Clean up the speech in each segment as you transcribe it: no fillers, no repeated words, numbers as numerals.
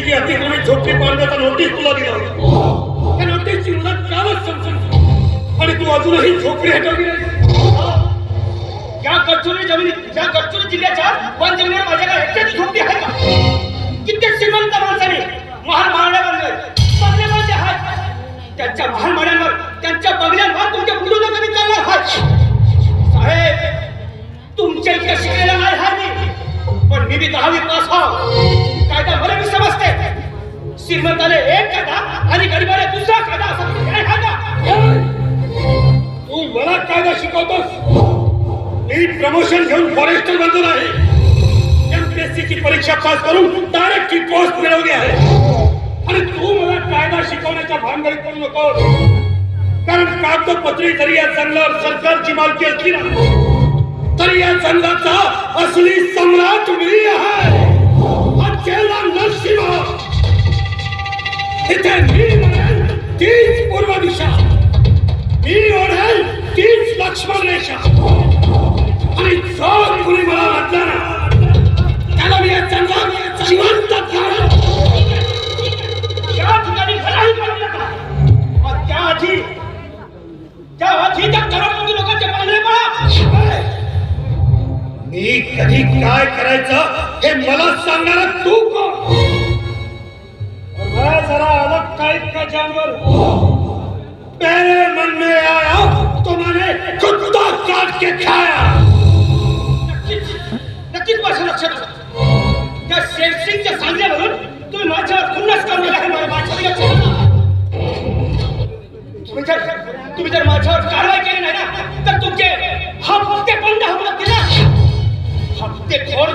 तिची अतिक्रमित झोपडी पाडण्याचा नोटीस तुला दिला होता. त्या नोटीसची मुदत कालच संपली आणि तू अजूनही झोपडी हटवली नाही. या गडचिरोली जिल्ह्याच्या वन जमिनीवर माझ्याकडे एकट्याची झोपडी आहे का? कित्येक श्रीमंत माणसाने महाल माळ्या बांधले, बंगले बांधले आहेत. त्यांच्या महाल माळ्यांवर, त्यांच्या बंगल्यांवर तुमच्या बुलून कधी चालणार आहात? साहेब, तुमच्या इतकं शिकलेला नाही आहे मी, पण मी बी 10वी पास आहो. कायदा मला मी समजते. श्रीमंताने एक कायदा आणि गरिबाने दुसरा कायदा असा काय कायदा? तू मला कायदा शिकवतोस? मी प्रमोशन घेऊन फॉरेस्टर बनलो आहे. एमपीएससी ची परीक्षा पास करून डायरेक्ट ची पोस्ट मिळवली आहे आणि तू मला कायदा शिकवण्याच्या भानगडीत पडू नको. कारण कागदपत्री जरी या जंगलावर सरकारची मालकी असली ना तरी या जंगलाचा असली सम्राट मी आहे. अचेला नरसिंह. इथे मी म्हणेल तीच पूर्व दिशा, मी ओढेल तीच लक्ष्मण रेषा आणि जो कुणी मला वाटला ना त्याला मी या जंगलात जिवंत ठेवेल. या ठिकाणी घराही पडलं का? मग त्याआधी त्या करोडपती लोकांचे बंगले पहा. मी कधी काय करायचं हे मला सांगणारा तू कोण? मैं जरा अलग टाइप का जानवर हूं. मेरे मन में आया तो मैंने कुत्ता काट के खाया. नक्कीच माझ्या लक्षात आलं. त्या शेरसिंगच्या सांगण्यावरून तुम्ही माझ्यावर खुन्नस करून आहे. माझ्या लक्षात आलं. तुम्ही जर माझ्यावर कारवाई केली नाही ना तर तुमचे हप्ते बंद होऊ लागतील ना. हप्ते खोड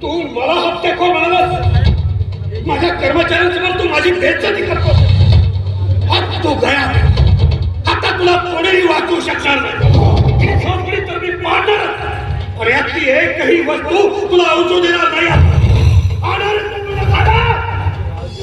तू मला हप्तेखोर म्हणालास? माझ्या कर्मचाऱ्यांसमोर तू माझी बेइज्जती करतो. आज तू गया, आता तुला कोणीही वाचवू शकणार नाही. ही झोपडी तर मी पाडणार आणि यातली एकही वस्तू तुला उचलू देणार नाही.